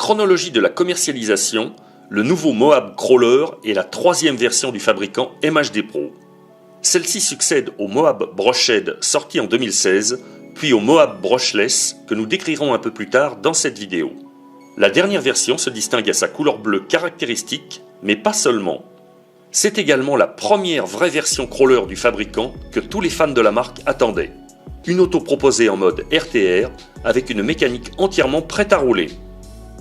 chronologie de la commercialisation, le nouveau Moab Crawler est la troisième version du fabricant MHD Pro. Celle-ci succède au Moab Brushed sorti en 2016, puis au Moab Brushless que nous décrirons un peu plus tard dans cette vidéo. La dernière version se distingue à sa couleur bleue caractéristique, mais pas seulement. C'est également la première vraie version crawler du fabricant que tous les fans de la marque attendaient. Une auto proposée en mode RTR avec une mécanique entièrement prête à rouler.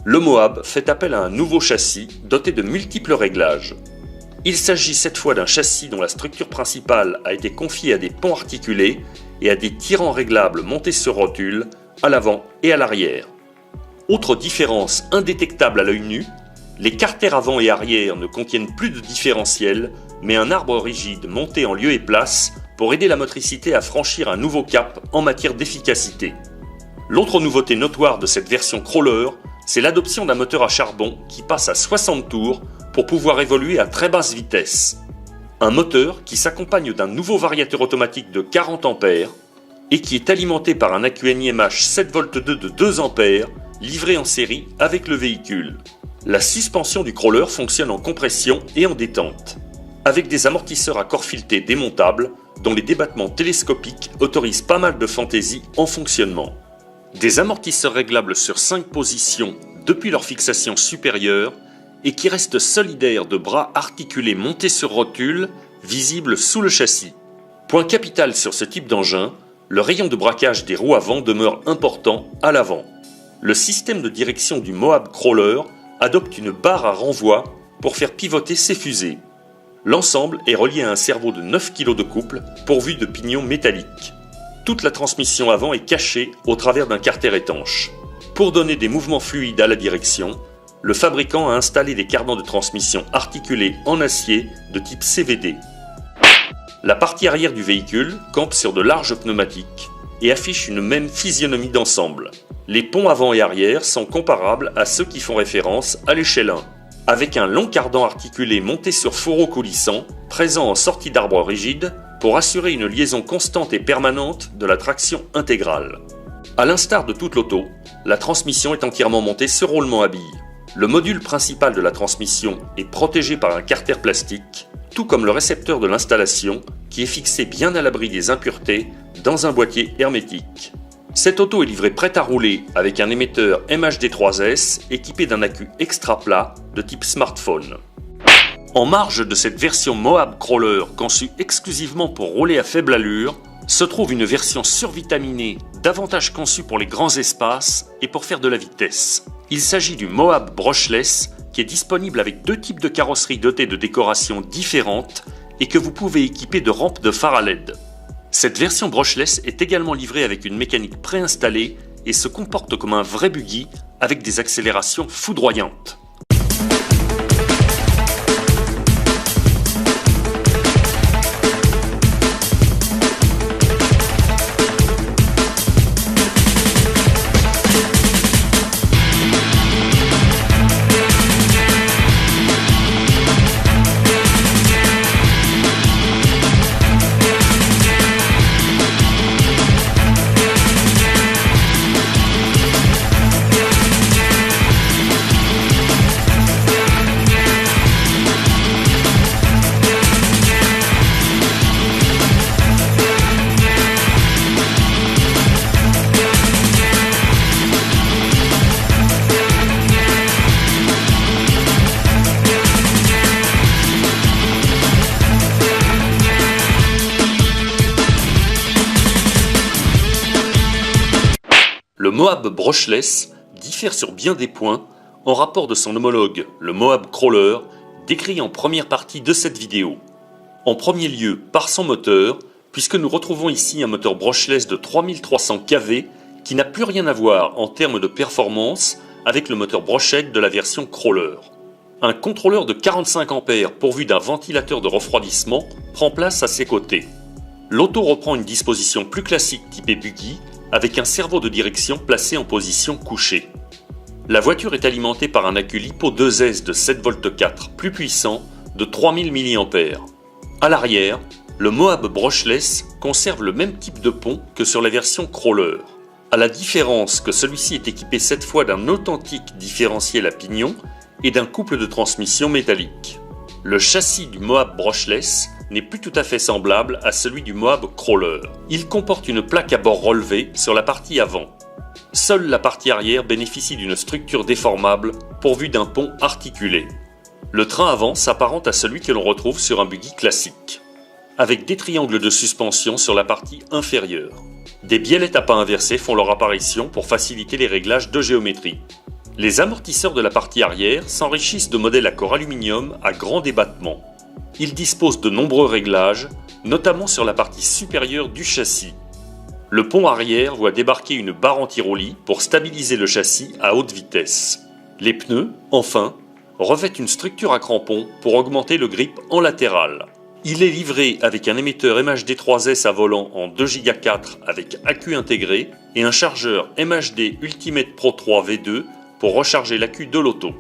Le Moab fait appel à un nouveau châssis doté de multiples réglages. Il s'agit cette fois d'un châssis dont la structure principale a été confiée à des ponts articulés et à des tirants réglables montés sur rotule, à l'avant et à l'arrière. Autre différence indétectable à l'œil nu, les carters avant et arrière ne contiennent plus de différentiel, mais un arbre rigide monté en lieu et place pour aider la motricité à franchir un nouveau cap en matière d'efficacité. L'autre nouveauté notoire de cette version crawler, c'est l'adoption d'un moteur à charbon qui passe à 60 tours pour pouvoir évoluer à très basse vitesse. Un moteur qui s'accompagne d'un nouveau variateur automatique de 40 A et qui est alimenté par un accu NiMH 7V2 de 2 A livré en série avec le véhicule. La suspension du crawler fonctionne en compression et en détente, avec des amortisseurs à corps fileté démontables dont les débattements télescopiques autorisent pas mal de fantaisie en fonctionnement. Des amortisseurs réglables sur 5 positions depuis leur fixation supérieure et qui restent solidaires de bras articulés montés sur rotule, visibles sous le châssis. Point capital sur ce type d'engin, le rayon de braquage des roues avant demeure important à l'avant. Le système de direction du Moab Crawler adopte une barre à renvoi pour faire pivoter ses fusées. L'ensemble est relié à un cerveau de 9 kg de couple pourvu de pignons métalliques. Toute la transmission avant est cachée au travers d'un carter étanche. Pour donner des mouvements fluides à la direction, le fabricant a installé des cardans de transmission articulés en acier de type CVD. La partie arrière du véhicule campe sur de larges pneumatiques et affiche une même physionomie d'ensemble. Les ponts avant et arrière sont comparables à ceux qui font référence à l'échelle 1, avec un long cardan articulé monté sur fourreau coulissant, présent en sortie d'arbre rigide, pour assurer une liaison constante et permanente de la traction intégrale. A l'instar de toute l'auto, la transmission est entièrement montée sur roulement à billes. Le module principal de la transmission est protégé par un carter plastique, tout comme le récepteur de l'installation qui est fixé bien à l'abri des impuretés dans un boîtier hermétique. Cette auto est livrée prête à rouler avec un émetteur MHD3S équipé d'un accu extra plat de type smartphone. En marge de cette version Moab Crawler conçue exclusivement pour rouler à faible allure, se trouve une version survitaminée davantage conçue pour les grands espaces et pour faire de la vitesse. Il s'agit du Moab Brushless qui est disponible avec deux types de carrosseries dotées de décorations différentes et que vous pouvez équiper de rampes de phare à LED. Cette version brushless est également livrée avec une mécanique préinstallée et se comporte comme un vrai buggy avec des accélérations foudroyantes. Le Moab Brushless diffère sur bien des points en rapport de son homologue, le Moab Crawler, décrit en première partie de cette vidéo. En premier lieu, par son moteur, puisque nous retrouvons ici un moteur brushless de 3300 kV qui n'a plus rien à voir en termes de performance avec le moteur Brushed de la version Crawler. Un contrôleur de 45 A pourvu d'un ventilateur de refroidissement prend place à ses côtés. L'auto reprend une disposition plus classique typée buggy avec un cerveau de direction placé en position couchée. La voiture est alimentée par un accu LiPo 2S de 7V4 plus puissant de 3000 mAh. À l'arrière, le Moab Brushless conserve le même type de pont que sur la version Crawler. à la différence que celui-ci est équipé cette fois d'un authentique différentiel à pignon et d'un couple de transmission métallique. Le châssis du Moab brushless n'est plus tout à fait semblable à celui du Moab crawler. Il comporte une plaque à bord relevée sur la partie avant. Seule la partie arrière bénéficie d'une structure déformable pourvue d'un pont articulé. Le train avant s'apparente à celui que l'on retrouve sur un buggy classique, avec des triangles de suspension sur la partie inférieure. Des biellettes à pas inversées font leur apparition pour faciliter les réglages de géométrie. Les amortisseurs de la partie arrière s'enrichissent de modèles à corps aluminium à grand débattement. Ils disposent de nombreux réglages, notamment sur la partie supérieure du châssis. Le pont arrière voit débarquer une barre anti-roulis pour stabiliser le châssis à haute vitesse. Les pneus, enfin, revêtent une structure à crampons pour augmenter le grip en latéral. Il est livré avec un émetteur MHD3S à volant en 2 Go 4 avec accu intégré et un chargeur MHD Ultimate Pro 3 V2 pour recharger l'accu de l'auto.